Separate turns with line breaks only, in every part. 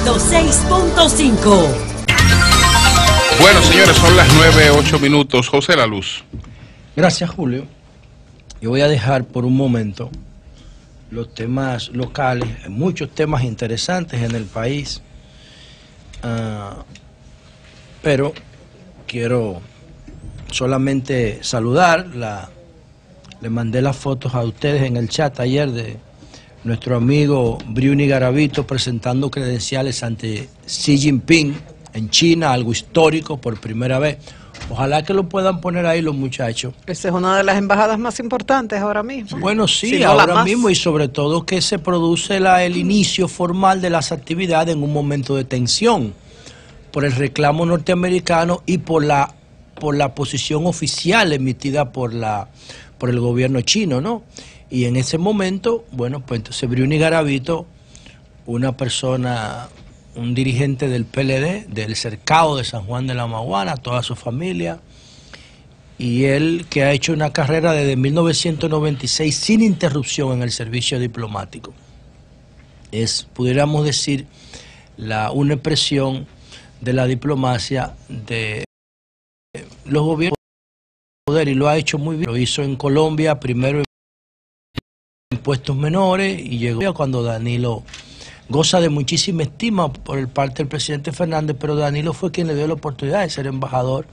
106.5.
Bueno, señores, son las 9:08. José La Luz.
Gracias, Julio. Yo voy a dejar por un momento los temas locales. Hay muchos temas interesantes en el país, pero quiero solamente saludar. Le mandé las fotos a ustedes en el chat ayer de nuestro amigo Bruni Garavito presentando credenciales ante Xi Jinping en China, algo histórico por primera vez. Ojalá que lo puedan poner ahí los muchachos.
Esa es una de las embajadas más importantes ahora mismo.
Bueno, sí,
si no
ahora mismo, y sobre todo que se produce el inicio formal de las actividades en un momento de tensión por el reclamo norteamericano y por la posición oficial emitida por el gobierno chino, ¿no? Y en ese momento, bueno, pues entonces Bruni Garavito, una persona, un dirigente del PLD, del cercado de San Juan de la Maguana, toda su familia, y él que ha hecho una carrera desde 1996 sin interrupción en el servicio diplomático. Es, pudiéramos decir, una expresión de la diplomacia de los gobiernos de poder, y lo ha hecho muy bien. Lo hizo en Colombia, primero en puestos menores, y llegó cuando Danilo goza de muchísima estima por parte del presidente Fernández, pero Danilo fue quien le dio la oportunidad de ser embajador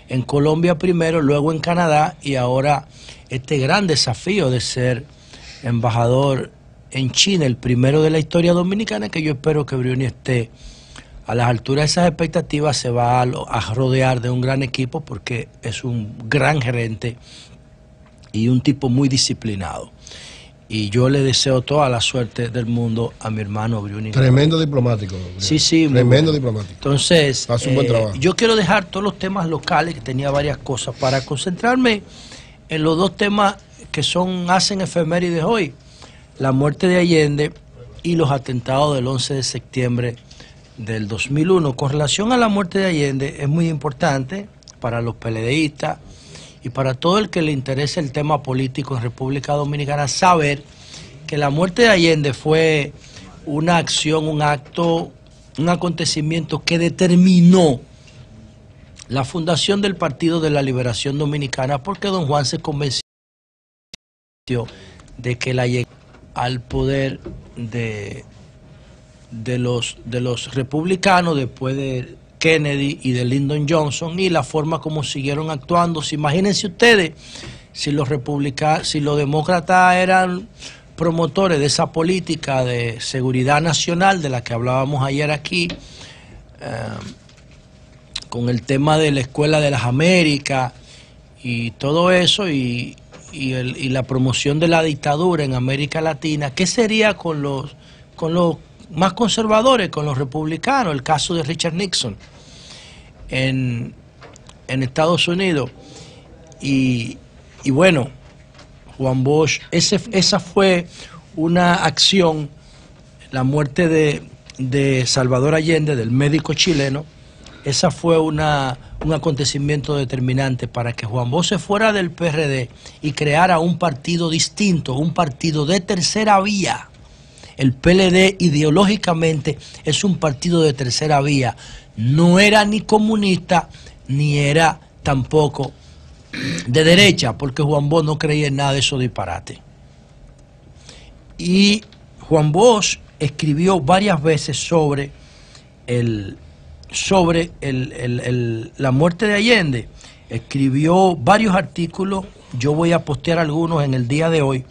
en Colombia primero, luego en Canadá, y ahora este gran desafío de ser embajador en China, el primero de la historia dominicana, que yo espero que Bruni esté a las alturas de esas expectativas. Se va a rodear de un gran equipo porque es un gran gerente y un tipo muy disciplinado. Y yo le deseo toda la suerte del mundo a mi hermano Bruni.
Tremendo diplomático.
Sí, sí.
Tremendo diplomático.
Entonces,
hace un buen trabajo.
Yo quiero dejar todos los temas locales, que tenía varias cosas, para concentrarme en los dos temas que hacen efemérides hoy: la muerte de Allende y los atentados del 11 de septiembre del 2001. Con relación a la muerte de Allende, es muy importante para los PLDistas y para todo el que le interese el tema político en República Dominicana saber que la muerte de Allende fue una acción, un acto, un acontecimiento que determinó la fundación del Partido de la Liberación Dominicana, porque don Juan se convenció de que la llegada al poder de los republicanos después de Kennedy y de Lyndon Johnson, y la forma como siguieron actuando. Imagínense ustedes si los demócratas eran promotores de esa política de seguridad nacional de la que hablábamos ayer aquí, con el tema de la Escuela de las Américas y todo eso, y la promoción de la dictadura en América Latina. ¿Qué sería con los más conservadores, con los republicanos? El caso de Richard Nixon en Estados Unidos. Y bueno, Juan Bosch, esa fue una acción, la muerte de Salvador Allende, del médico chileno. Esa fue un acontecimiento determinante para que Juan Bosch se fuera del PRD y creara un partido distinto, un partido de tercera vía. El PLD ideológicamente es un partido de tercera vía. No era ni comunista, ni era tampoco de derecha, porque Juan Bosch no creía en nada de esos disparates. Y Juan Bosch escribió varias veces sobre la muerte de Allende. Escribió varios artículos, yo voy a postear algunos en el día de hoy,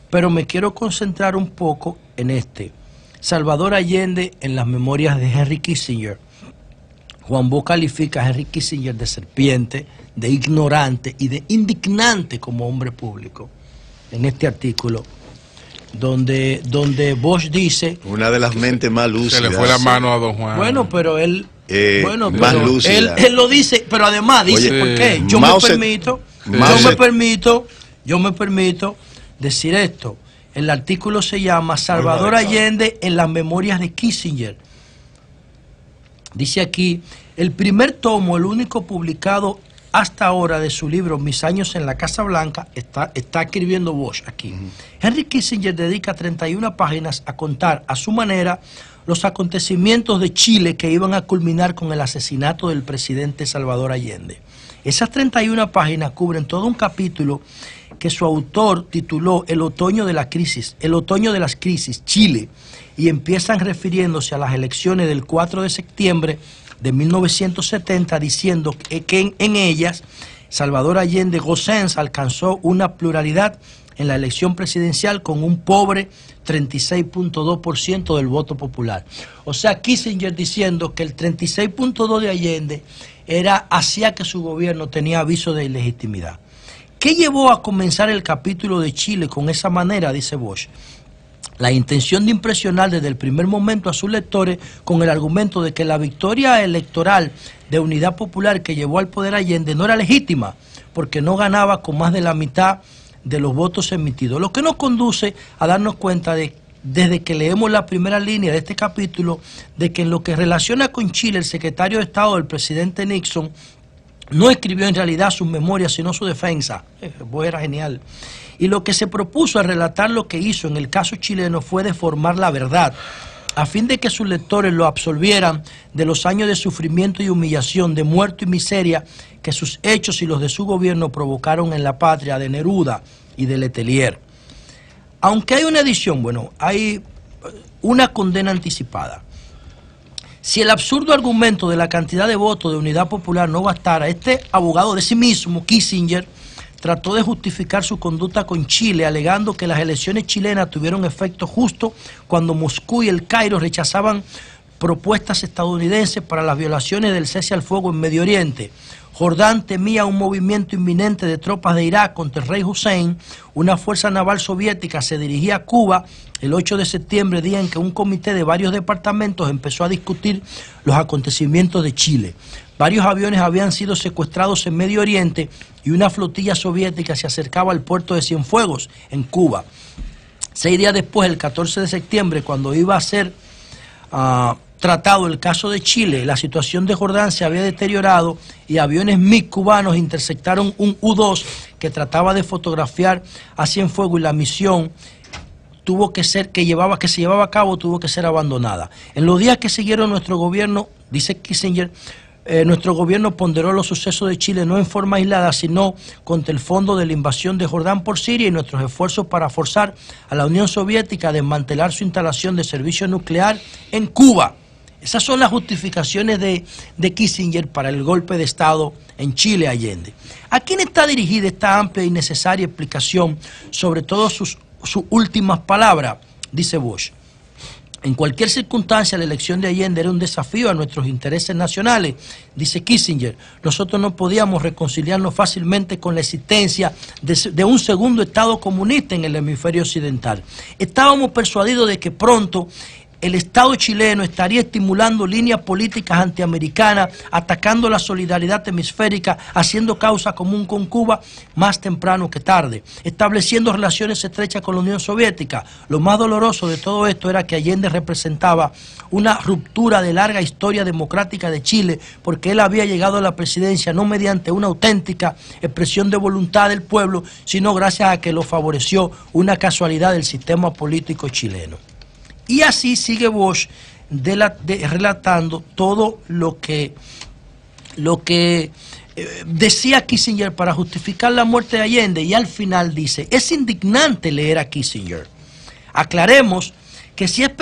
pero me quiero concentrar un poco en Salvador Allende en las memorias de Henry Kissinger. Juan Bosch califica a Henry Kissinger de serpiente, de ignorante y de indignante como hombre público en este artículo, donde Bosch dice...
Una de las mentes más lúcidas.
Se le fue la mano a don Juan.
Bueno, pero él...
más lúcida.
Él lo dice, pero además dice,
Oye,
¿por qué? Yo me permito decir esto. El artículo se llama Salvador Allende en las memorias de Kissinger. Dice aquí, el primer tomo, el único publicado hasta ahora de su libro Mis años en la Casa Blanca, está escribiendo Bosch aquí. Henry Kissinger dedica 31 páginas a contar a su manera los acontecimientos de Chile que iban a culminar con el asesinato del presidente Salvador Allende. Esas 31 páginas cubren todo un capítulo que su autor tituló El otoño de la crisis, el otoño de las crisis, Chile, y empiezan refiriéndose a las elecciones del 4 de septiembre de 1970, diciendo que en ellas Salvador Allende Gossens alcanzó una pluralidad en la elección presidencial con un pobre 36.2% del voto popular. O sea, Kissinger diciendo que el 36.2% de Allende hacía que su gobierno tenía aviso de ilegitimidad. ¿Qué llevó a comenzar el capítulo de Chile con esa manera? Dice Bosch. La intención de impresionar desde el primer momento a sus lectores con el argumento de que la victoria electoral de Unidad Popular que llevó al poder a Allende no era legítima, porque no ganaba con más de la mitad de los votos emitidos. Lo que nos conduce a darnos cuenta desde que leemos la primera línea de este capítulo, de que en lo que relaciona con Chile, el secretario de Estado del presidente Nixon no escribió en realidad sus memorias, sino su defensa. Era genial. Y lo que se propuso al relatar lo que hizo en el caso chileno fue deformar la verdad, a fin de que sus lectores lo absolvieran de los años de sufrimiento y humillación, de muerte y miseria que sus hechos y los de su gobierno provocaron en la patria de Neruda y de Letelier. Aunque hay una edición, bueno, hay una condena anticipada. Si el absurdo argumento de la cantidad de votos de Unidad Popular no bastara, este abogado de sí mismo, Kissinger, trató de justificar su conducta con Chile, alegando que las elecciones chilenas tuvieron efecto justo cuando Moscú y el Cairo rechazaban propuestas estadounidenses para las violaciones del cese al fuego en Medio Oriente. Jordán temía un movimiento inminente de tropas de Irak contra el rey Hussein. Una fuerza naval soviética se dirigía a Cuba el 8 de septiembre, día en que un comité de varios departamentos empezó a discutir los acontecimientos de Chile. Varios aviones habían sido secuestrados en Medio Oriente y una flotilla soviética se acercaba al puerto de Cienfuegos, en Cuba. 6 días después, el 14 de septiembre, cuando iba a ser tratado el caso de Chile, la situación de Jordán se había deteriorado y aviones MiG cubanos interceptaron un U-2 que trataba de fotografiar a Cienfuegos, y la misión que se llevaba a cabo tuvo que ser abandonada. En los días que siguieron, nuestro gobierno, dice Kissinger, nuestro gobierno ponderó los sucesos de Chile no en forma aislada, sino contra el fondo de la invasión de Jordán por Siria y nuestros esfuerzos para forzar a la Unión Soviética a desmantelar su instalación de servicio nuclear en Cuba. Esas son las justificaciones de Kissinger para el golpe de Estado en Chile, Allende. ¿A quién está dirigida esta amplia y necesaria explicación, sobre todo sus últimas palabras? Dice Bosch. En cualquier circunstancia, la elección de Allende era un desafío a nuestros intereses nacionales, dice Kissinger. Nosotros no podíamos reconciliarnos fácilmente con la existencia de un segundo Estado comunista en el hemisferio occidental. Estábamos persuadidos de que pronto el Estado chileno estaría estimulando líneas políticas antiamericanas, atacando la solidaridad hemisférica, haciendo causa común con Cuba más temprano que tarde, estableciendo relaciones estrechas con la Unión Soviética. Lo más doloroso de todo esto era que Allende representaba una ruptura de larga historia democrática de Chile, porque él había llegado a la presidencia no mediante una auténtica expresión de voluntad del pueblo, sino gracias a que lo favoreció una casualidad del sistema político chileno. Y así sigue Bosch relatando todo lo que decía Kissinger para justificar la muerte de Allende, y al final dice: es indignante leer a Kissinger. Aclaremos que si a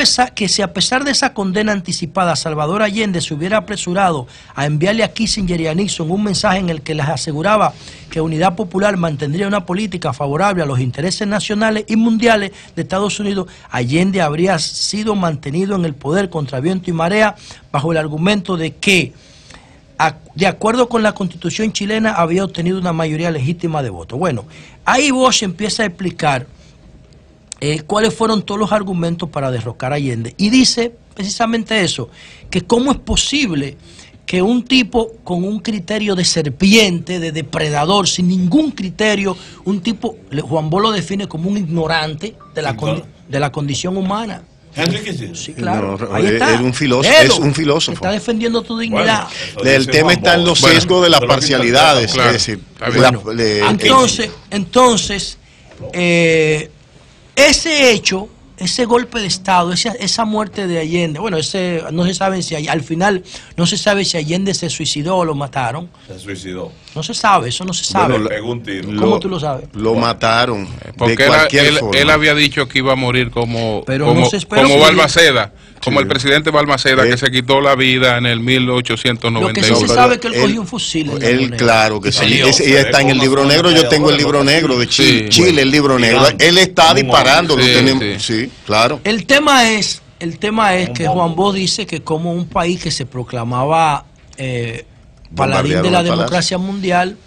pesar de esa condena anticipada, Salvador Allende se hubiera apresurado a enviarle a Kissinger y a Nixon un mensaje en el que les aseguraba que Unidad Popular mantendría una política favorable a los intereses nacionales y mundiales de Estados Unidos, Allende habría sido mantenido en el poder contra viento y marea, bajo el argumento de que, de acuerdo con la Constitución chilena, había obtenido una mayoría legítima de votos. Bueno, ahí Bosch empieza a explicar cuáles fueron todos los argumentos para derrocar a Allende, y dice precisamente eso, que cómo es posible que un tipo con un criterio de serpiente, de depredador, sin ningún criterio, un tipo, Juan Bosch lo define como un ignorante de la condición humana. Sí, claro.
No,
ahí está.
Es un filósofo.
Está defendiendo tu dignidad.
Bueno, el tema está en los sesgos de las parcialidades.
Claro,
es decir,
entonces ese hecho ese golpe de Estado, esa muerte de Allende, bueno, no se sabe si al final no se sabe si Allende se suicidó o lo mataron.
Se suicidó.
No se sabe, eso no se sabe.
Bueno,
Le pegó un tiro.
¿Cómo tú lo sabes?
Lo mataron.
Porque
de cualquier forma.
él había dicho que iba a morir como
Balmaceda,
como el presidente Balmaceda, que se quitó la vida en el 1891.
Lo que sí se sabe es que él cogió un fusil.
Claro que sí. Ese está en el libro negro. Yo tengo el libro negro de Chile. Chile, el libro negro. Él está disparando. Sí, claro.
El tema es que Juan Bosch dice que como un país que se proclamaba paladín de la democracia mundial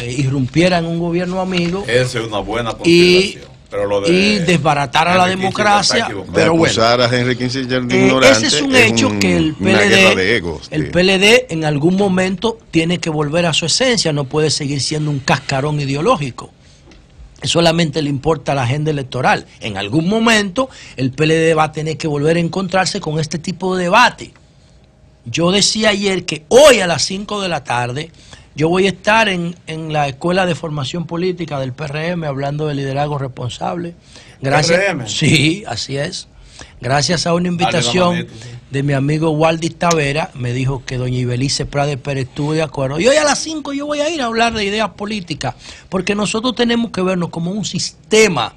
irrumpiera en un gobierno amigo.
Esa es una buena consideración.
Y desbaratara la democracia.
Pero bueno, a Henry Kissinger de ignorante,
ese es un hecho que el PLD en algún momento tiene que volver a su esencia, no puede seguir siendo un cascarón ideológico. Solamente le importa la agenda electoral. En algún momento el PLD va a tener que volver a encontrarse con este tipo de debate. Yo decía ayer que hoy a las 5 de la tarde yo voy a estar en la Escuela de Formación Política del PRM hablando de liderazgo responsable. Gracias. ¿PRM? Sí, así es. Gracias a una invitación de mi amigo Waldis Tavera, me dijo que doña Ibelice Prade Pérez estuvo de acuerdo. Y hoy a las 5 yo voy a ir a hablar de ideas políticas, porque nosotros tenemos que vernos como un sistema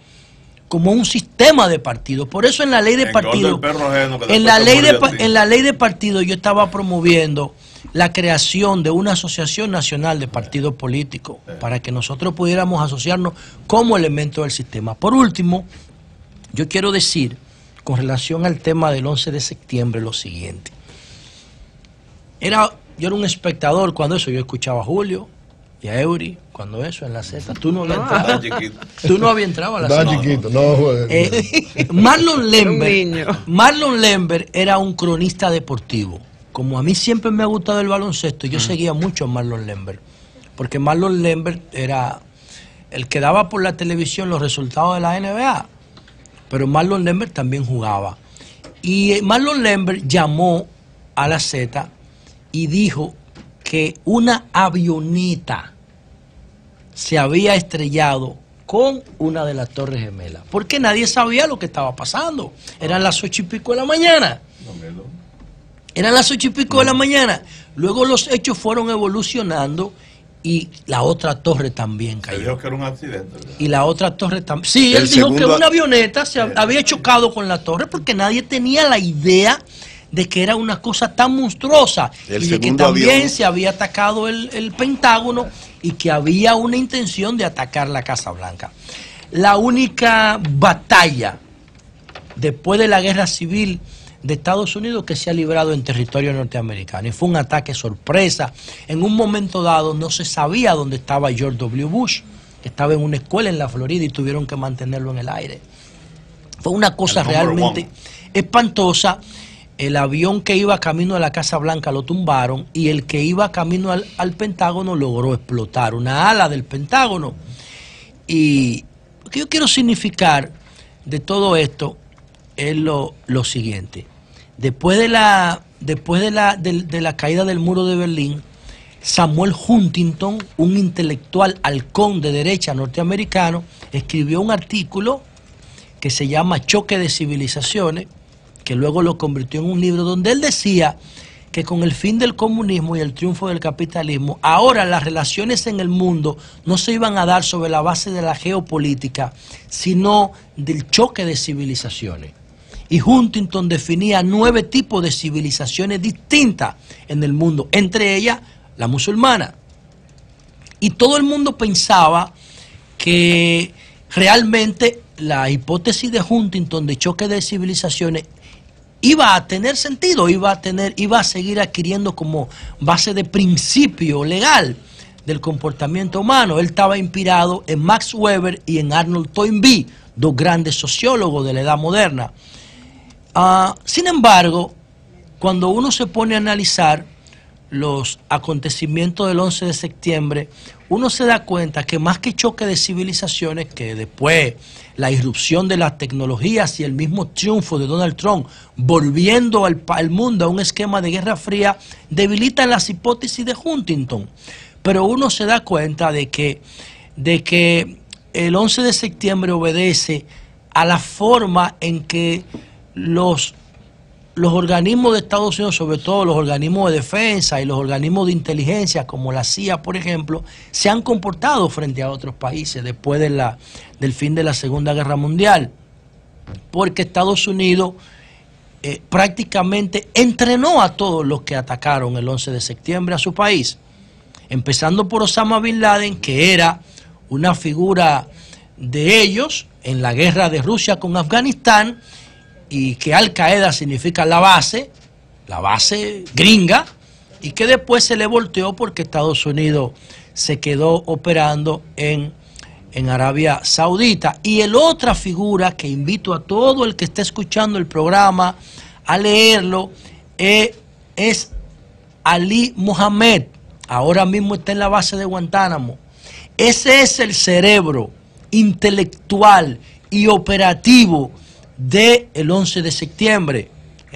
de partidos. Por eso en la ley de partidos, en la ley de partidos yo estaba promoviendo la creación de una asociación nacional de partidos políticos para que nosotros pudiéramos asociarnos como elemento del sistema. Por último, yo quiero decir, con relación al tema del 11 de septiembre, lo siguiente. Yo era un espectador cuando eso, yo escuchaba a Julio y a Eury, cuando eso en la Z. Tú no habías entrado a la Z.
Chiquito, no.
Marlon Lember era un cronista deportivo. Como a mí siempre me ha gustado el baloncesto, yo seguía mucho a Marlon Lember, porque Marlon Lember era el que daba por la televisión los resultados de la NBA, pero Marlon Lember también jugaba. Y Marlon Lember llamó a la Z y dijo que una avioneta se había estrellado con una de las Torres Gemelas, porque nadie sabía lo que estaba pasando. Eran las 8:00 de la mañana. Eran las 8:00 de la mañana. Luego los hechos fueron evolucionando y la otra torre también cayó.
Él dijo que era un accidente, ¿verdad?
Y la otra torre también. Sí, él dijo que una avioneta se había chocado con la torre porque nadie tenía la idea de que era una cosa tan monstruosa. Y de que también se había atacado el Pentágono y que había una intención de atacar la Casa Blanca. La única batalla después de la guerra civil de Estados Unidos que se ha librado en territorio norteamericano, y fue un ataque sorpresa. En un momento dado no se sabía dónde estaba George W. Bush, que estaba en una escuela en la Florida y tuvieron que mantenerlo en el aire. Fue una cosa realmente espantosa. El avión que iba camino a la Casa Blanca lo tumbaron y el que iba camino al Pentágono logró explotar, una ala del Pentágono. Y lo que yo quiero significar de todo esto es lo siguiente. Después de la caída del muro de Berlín, Samuel Huntington, un intelectual halcón de derecha norteamericano, escribió un artículo que se llama Choque de Civilizaciones, que luego lo convirtió en un libro donde él decía que con el fin del comunismo y el triunfo del capitalismo, ahora las relaciones en el mundo no se iban a dar sobre la base de la geopolítica, sino del choque de civilizaciones. Y Huntington definía 9 tipos de civilizaciones distintas en el mundo, entre ellas la musulmana. Y todo el mundo pensaba que realmente la hipótesis de Huntington de choque de civilizaciones iba a tener sentido, iba a seguir adquiriendo como base de principio legal del comportamiento humano. Él estaba inspirado en Max Weber y en Arnold Toynbee, dos grandes sociólogos de la edad moderna. Sin embargo, cuando uno se pone a analizar los acontecimientos del 11 de septiembre, uno se da cuenta que más que choque de civilizaciones, que después la irrupción de las tecnologías y el mismo triunfo de Donald Trump, volviendo al mundo a un esquema de guerra fría, debilitan las hipótesis de Huntington. Pero uno se da cuenta de que el 11 de septiembre obedece a la forma en que los organismos de Estados Unidos, sobre todo los organismos de defensa y los organismos de inteligencia, como la CIA, por ejemplo, se han comportado frente a otros países después del fin de la Segunda Guerra Mundial. Porque Estados Unidos prácticamente entrenó a todos los que atacaron el 11 de septiembre a su país. Empezando por Osama Bin Laden, que era una figura de ellos en la guerra de Rusia con Afganistán, y que Al Qaeda significa la base gringa, y que después se le volteó porque Estados Unidos se quedó operando en Arabia Saudita. Y el otra figura que invito a todo el que esté escuchando el programa a leerlo es Ali Mohammed. Ahora mismo está en la base de Guantánamo. Ese es el cerebro intelectual y operativo del 11 de septiembre.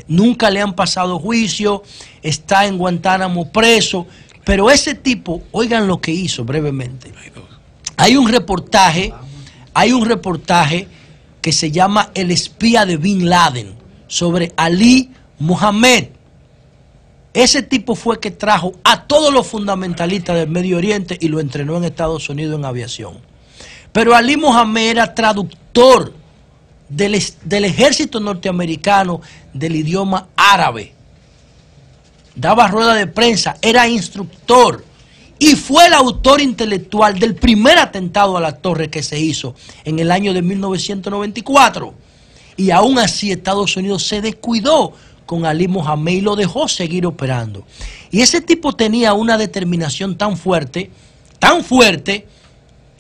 Nunca le han pasado juicio, está en Guantánamo preso, pero ese tipo, oigan lo que hizo brevemente. Hay un reportaje que se llama El espía de Bin Laden, sobre Ali Mohammed. Ese tipo fue que trajo a todos los fundamentalistas del Medio Oriente y lo entrenó en Estados Unidos en aviación. Pero Ali Mohammed era traductor del ejército norteamericano del idioma árabe. Daba rueda de prensa, era instructor y fue el autor intelectual del primer atentado a la torre que se hizo en el año de 1994. Y aún así Estados Unidos se descuidó con Ali Mohammed y lo dejó seguir operando. Y ese tipo tenía una determinación tan fuerte,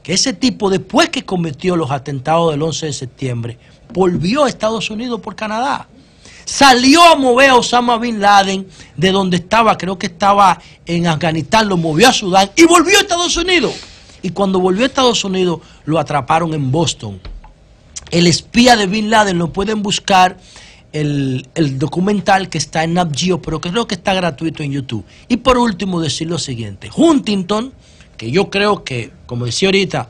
que ese tipo, después que cometió los atentados del 11 de septiembre, volvió a Estados Unidos por Canadá. Salió a mover a Osama Bin Laden de donde estaba, creo que estaba en Afganistán, lo movió a Sudán y volvió a Estados Unidos. Y cuando volvió a Estados Unidos, lo atraparon en Boston. El espía de Bin Laden, lo pueden buscar, el documental que está en Nat Geo, pero creo que está gratuito en YouTube. Y por último decir lo siguiente: Huntington, que yo creo que, como decía ahorita,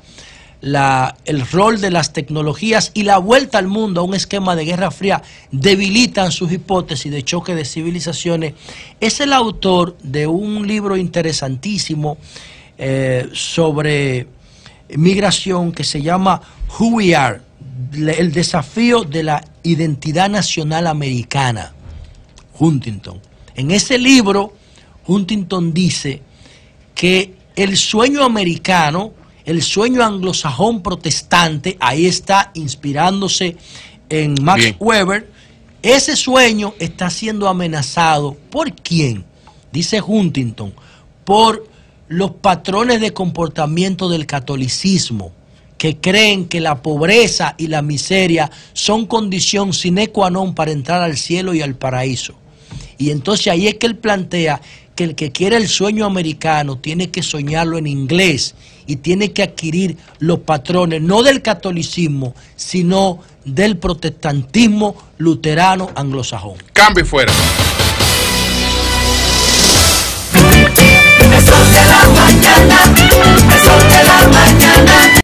el rol de las tecnologías y la vuelta al mundo a un esquema de Guerra Fría debilitan sus hipótesis de choque de civilizaciones, es el autor de un libro interesantísimo sobre migración que se llama Who We Are, el desafío de la identidad nacional americana. Huntington. En ese libro, Huntington dice que el sueño americano, el sueño anglosajón protestante, ahí está inspirándose en Max Weber, ese sueño está siendo amenazado. ¿Por quién? Dice Huntington, por los patrones de comportamiento del catolicismo, que creen que la pobreza y la miseria son condición sine qua non para entrar al cielo y al paraíso. Y entonces ahí es que él plantea que el que quiere el sueño americano tiene que soñarlo en inglés y tiene que adquirir los patrones no del catolicismo, sino del protestantismo luterano anglosajón.
Cambio fuera.
El sol de la mañana, el sol de la mañana.